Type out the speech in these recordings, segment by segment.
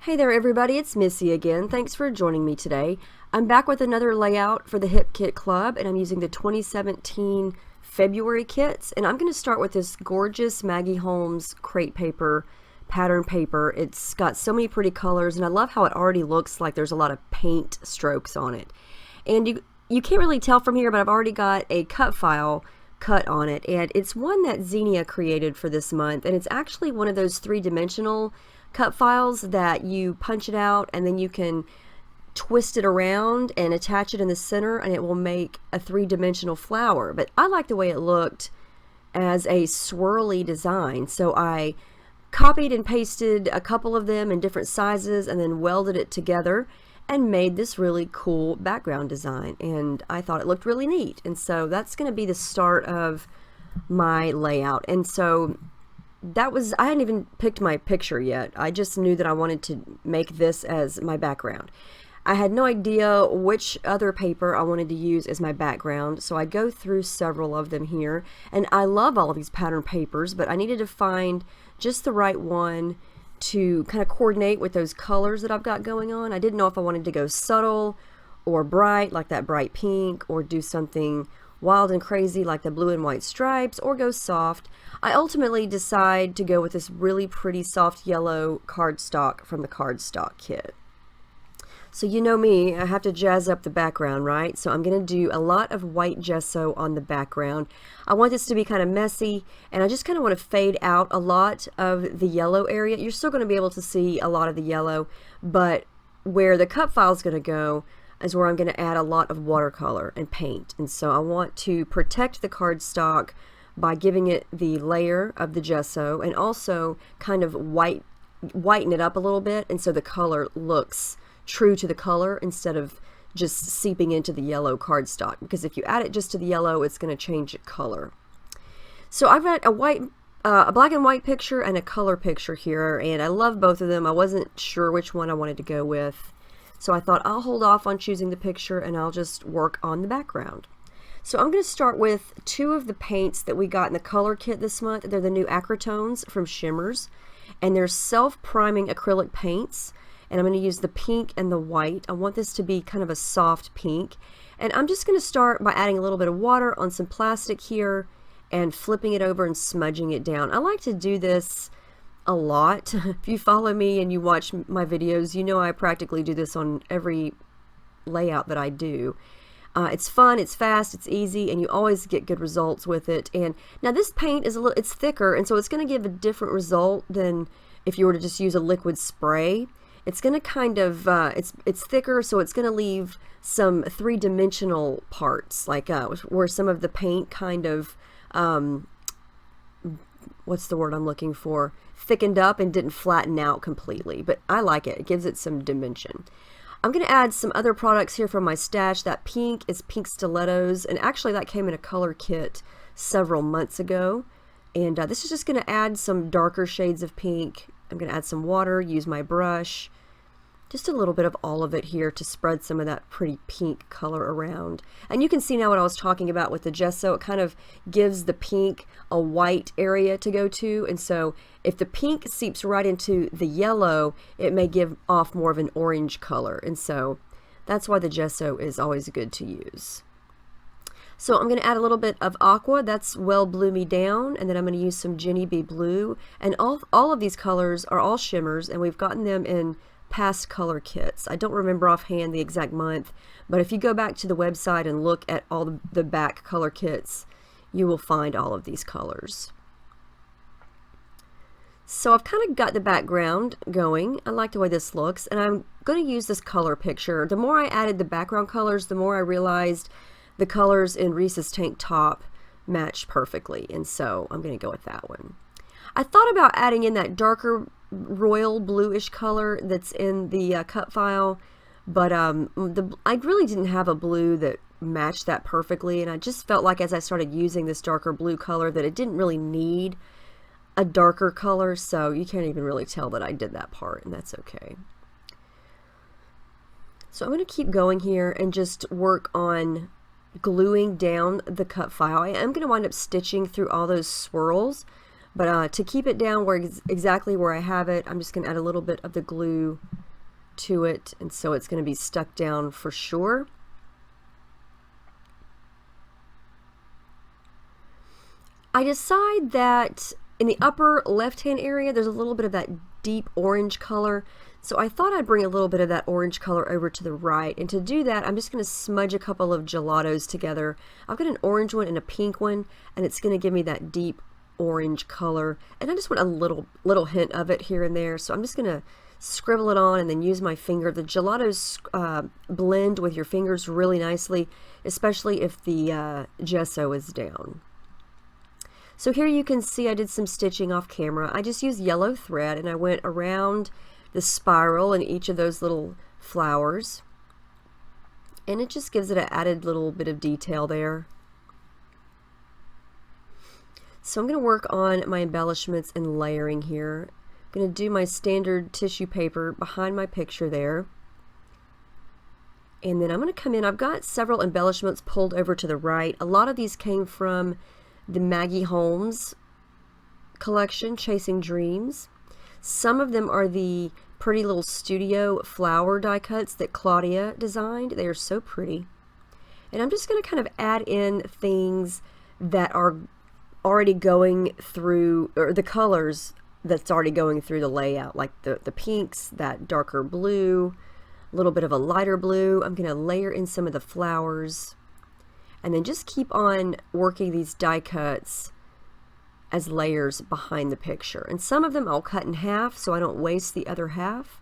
Hey there everybody, it's Missy again. Thanks for joining me today. I'm back with another layout for the Hip Kit Club, and I'm using the 2017 February kits, and I'm going to start with this gorgeous Maggie Holmes crate paper, pattern paper. It's got so many pretty colors, and I love how it already looks like there's a lot of paint strokes on it. And you can't really tell from here, but I've already got a cut file cut on it, and it's one that Xenia created for this month, and it's actually one of those three-dimensional cut files that you punch it out and then you can twist it around and attach it in the center and it will make a three-dimensional flower. But I like the way it looked as a swirly design, so I copied and pasted a couple of them in different sizes and then welded it together and made this really cool background design, and I thought it looked really neat. And so that's going to be the start of my layout. And so I hadn't even picked my picture yet. I just knew that I wanted to make this as my background. I had no idea which other paper I wanted to use as my background, so I go through several of them here, and I love all of these pattern papers, but I needed to find just the right one to kind of coordinate with those colors that I've got going on. I didn't know if I wanted to go subtle or bright, like that bright pink, or do something wild and crazy like the blue and white stripes, or go soft. I ultimately decide to go with this really pretty soft yellow cardstock from the cardstock kit. So you know me, I have to jazz up the background, right? So I'm going to do a lot of white gesso on the background. I want this to be kind of messy, and I just kind of want to fade out a lot of the yellow area. You're still going to be able to see a lot of the yellow, but where the cut file is going to go is where I'm going to add a lot of watercolor and paint. And so I want to protect the cardstock by giving it the layer of the gesso and also kind of whiten it up a little bit, and so the color looks true to the color instead of just seeping into the yellow cardstock, because if you add it just to the yellow, it's going to change its color. So I've got a black and white picture and a color picture here, and I love both of them. I wasn't sure which one I wanted to go with, so I thought I'll hold off on choosing the picture and I'll just work on the background. So I'm going to start with two of the paints that we got in the color kit this month. They're the new Acrotones from Shimmers, and they're self-priming acrylic paints, and I'm going to use the pink and the white. I want this to be kind of a soft pink, and I'm just going to start by adding a little bit of water on some plastic here and flipping it over and smudging it down. I like to do this a lot. If you follow me and you watch my videos, you know I practically do this on every layout that I do. It's fun, it's fast, it's easy, and you always get good results with it. And now this paint is it's thicker, and so it's going to give a different result than if you were to just use a liquid spray. It's going to kind of it's thicker, so it's going to leave some three-dimensional parts, like where some of the paint kind of what's the word I'm looking for, thickened up and didn't flatten out completely. But I like it. It gives it some dimension. I'm going to add some other products here from my stash. That pink is Pink Stilettos, and actually that came in a color kit several months ago. And this is just going to add some darker shades of pink. I'm going to add some water, use my brush, just a little bit of all of it here to spread some of that pretty pink color around. And you can see now what I was talking about with the gesso. It kind of gives the pink a white area to go to, and so if the pink seeps right into the yellow, it may give off more of an orange color, and so that's why the gesso is always good to use. So I'm going to add a little bit of aqua, that's Well Blue Me Down, and then I'm going to use some Jenny B Blue, and all of these colors are all shimmers, and we've gotten them in past color kits. I don't remember offhand the exact month, but if you go back to the website and look at all the back color kits, you will find all of these colors. So I've kind of got the background going. I like the way this looks, and I'm going to use this color picture. The more I added the background colors, the more I realized the colors in Reese's tank top matched perfectly, and so I'm going to go with that one. I thought about adding in that darker royal bluish color that's in the cut file, but I really didn't have a blue that matched that perfectly, and I just felt like as I started using this darker blue color that it didn't really need a darker color, so you can't even really tell that I did that part, and that's okay. So I'm going to keep going here and just work on gluing down the cut file. I am going to wind up stitching through all those swirls, But to keep it down where exactly where I have it, I'm just going to add a little bit of the glue to it, and so it's going to be stuck down for sure. I decide that in the upper left-hand area, there's a little bit of that deep orange color. So I thought I'd bring a little bit of that orange color over to the right. And to do that, I'm just going to smudge a couple of gelatos together. I've got an orange one and a pink one, and it's going to give me that deep orange color. And I just want a little hint of it here and there. So I'm just going to scribble it on and then use my finger. The gelatos blend with your fingers really nicely, especially if the gesso is down. So here you can see I did some stitching off camera. I just used yellow thread and I went around the spiral in each of those little flowers. And it just gives it an added little bit of detail there. So I'm going to work on my embellishments and layering here. I'm going to do my standard tissue paper behind my picture there. And then I'm going to come in. I've got several embellishments pulled over to the right. A lot of these came from the Maggie Holmes collection, Chasing Dreams. Some of them are the pretty little studio flower die cuts that Claudia designed. They are so pretty. And I'm just going to kind of add in things that are already going through, or the colors that's already going through the layout, like the pinks, that darker blue, a little bit of a lighter blue. I'm going to layer in some of the flowers. And then just keep on working these die cuts as layers behind the picture. And some of them I'll cut in half so I don't waste the other half.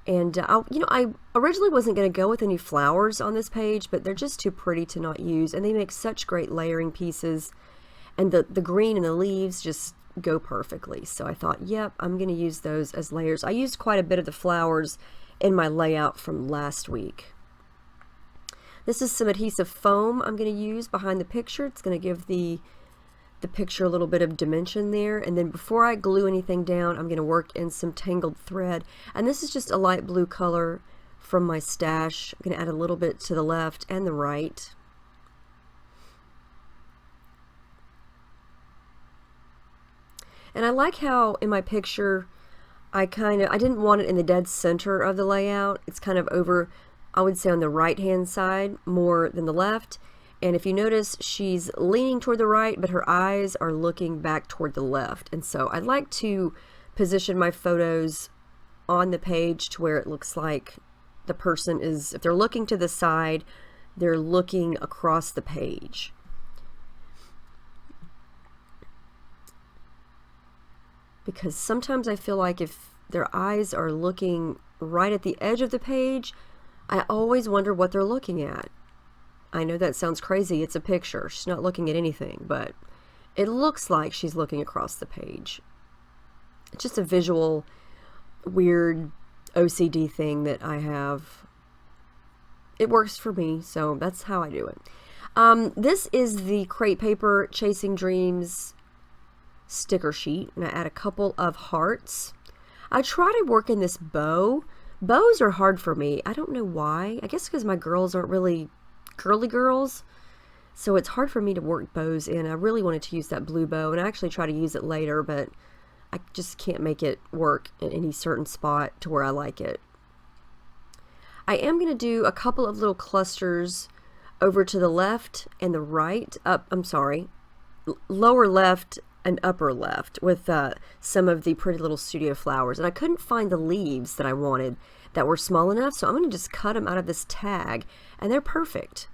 And I originally wasn't going to go with any flowers on this page, but they're just too pretty to not use, and they make such great layering pieces. And the green and the leaves just go perfectly. So I thought, yep, I'm going to use those as layers. I used quite a bit of the flowers in my layout from last week. This is some adhesive foam I'm going to use behind the picture. It's going to give the picture a little bit of dimension there. And then before I glue anything down, I'm going to work in some tangled thread. And this is just a light blue color from my stash. I'm going to add a little bit to the left and the right. And I like how in my picture, I didn't want it in the dead center of the layout. It's kind of over, I would say, on the right-hand side more than the left. And if you notice, she's leaning toward the right, but her eyes are looking back toward the left. And so I'd like to position my photos on the page to where it looks like the person is, if they're looking to the side, they're looking across the page. Because sometimes I feel like if their eyes are looking right at the edge of the page, I always wonder what they're looking at. I know that sounds crazy. It's a picture. She's not looking at anything, but it looks like she's looking across the page. It's just a visual, weird OCD thing that I have. It works for me, so that's how I do it. This is the Crate Paper Chasing Dreams sticker sheet, and I add a couple of hearts. I try to work in this bow. Bows are hard for me. I don't know why. I guess because my girls aren't really girly girls, so it's hard for me to work bows in. I really wanted to use that blue bow, and I actually try to use it later, but I just can't make it work in any certain spot to where I like it. I am going to do a couple of little clusters over to the left and the right, lower left and upper left with some of the pretty little studio flowers. And I couldn't find the leaves that I wanted that were small enough, so I'm going to just cut them out of this tag, and they're perfect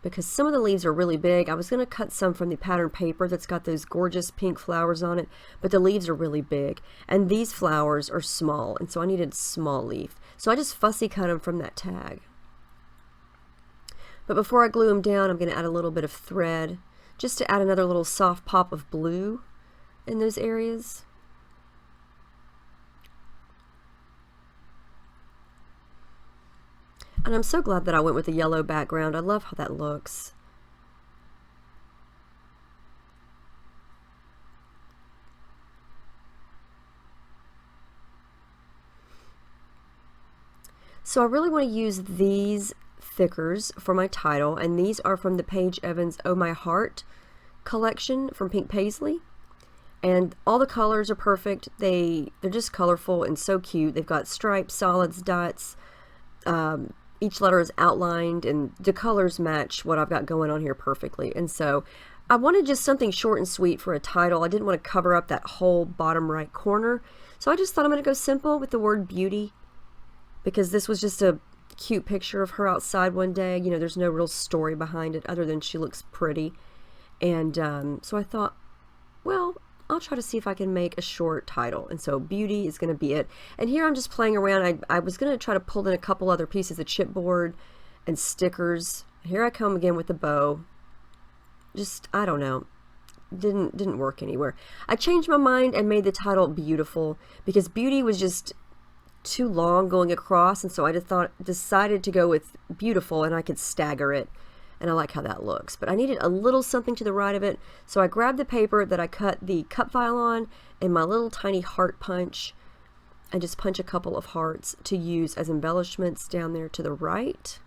because some of the leaves are really big. I was going to cut some from the pattern paper that's got those gorgeous pink flowers on it, but the leaves are really big, and these flowers are small, and so I needed small leaf. So I just fussy cut them from that tag. But before I glue them down, I'm going to add a little bit of thread just to add another little soft pop of blue in those areas. And I'm so glad that I went with the yellow background. I love how that looks. So I really want to use these thickers for my title, and these are from the Paige Evans Oh My Heart collection from Pink Paisley. And all the colors are perfect. They're just colorful and so cute. They've got stripes, solids, dots. Each letter is outlined, and the colors match what I've got going on here perfectly. And so I wanted just something short and sweet for a title. I didn't want to cover up that whole bottom right corner. So I just thought I'm going to go simple with the word beauty, because this was just a cute picture of her outside one day. You know, there's no real story behind it other than she looks pretty. And so I thought, well, I'll try to see if I can make a short title. And so beauty is going to be it. And here I'm just playing around. I was going to try to pull in a couple other pieces of chipboard and stickers. Here I come again with the bow. Just, I don't know, didn't work anywhere. I changed my mind and made the title beautiful, because beauty was just too long going across, and so I decided to go with beautiful, and I could stagger it, and I like how that looks. But I needed a little something to the right of it, so I grabbed the paper that I cut the cut file on and my little tiny heart punch, and just punch a couple of hearts to use as embellishments down there to the right.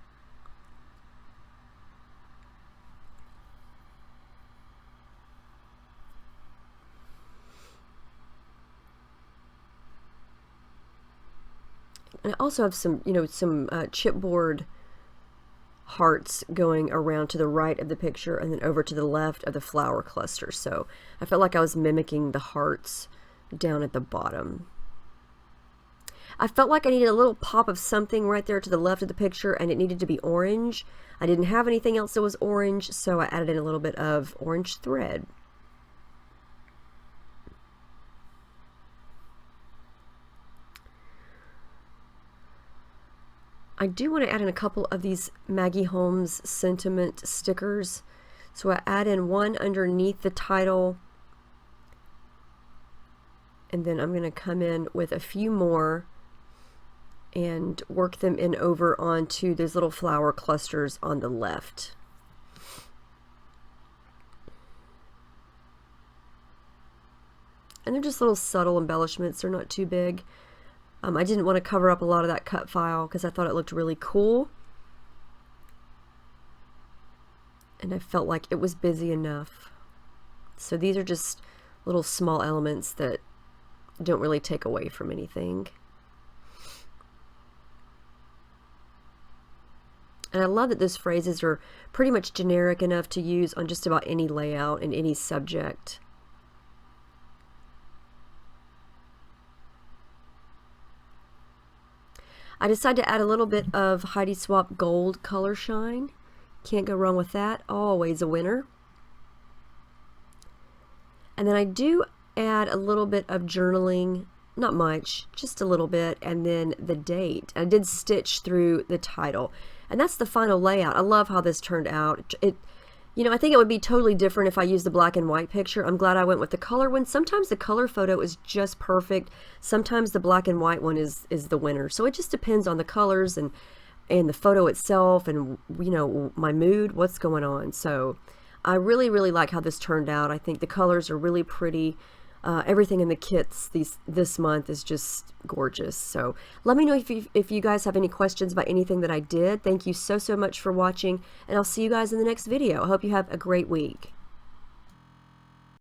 And I also have some, some chipboard hearts going around to the right of the picture and then over to the left of the flower cluster. So I felt like I was mimicking the hearts down at the bottom. I felt like I needed a little pop of something right there to the left of the picture, and it needed to be orange. I didn't have anything else that was orange, so I added in a little bit of orange thread. I do want to add in a couple of these Maggie Holmes sentiment stickers. So I add in one underneath the title, and then I'm going to come in with a few more and work them in over onto those little flower clusters on the left. And they're just little subtle embellishments. They're not too big. I didn't want to cover up a lot of that cut file because I thought it looked really cool. And I felt like it was busy enough. So these are just little small elements that don't really take away from anything. And I love that those phrases are pretty much generic enough to use on just about any layout and any subject. I decided to add a little bit of Heidi Swapp Gold Color Shine. Can't go wrong with that. Always a winner. And then I do add a little bit of journaling, not much, just a little bit, and then the date. I did stitch through the title. And that's the final layout. I love how this turned out. I think it would be totally different if I used the black and white picture. I'm glad I went with the color one. Sometimes the color photo is just perfect. Sometimes the black and white one is the winner. So it just depends on the colors and the photo itself and, my mood, what's going on. So I really, really like how this turned out. I think the colors are really pretty. Everything in the kits this month is just gorgeous. So let me know if you guys have any questions about anything that I did. Thank you so much for watching, and I'll see you guys in the next video. I hope you have a great week.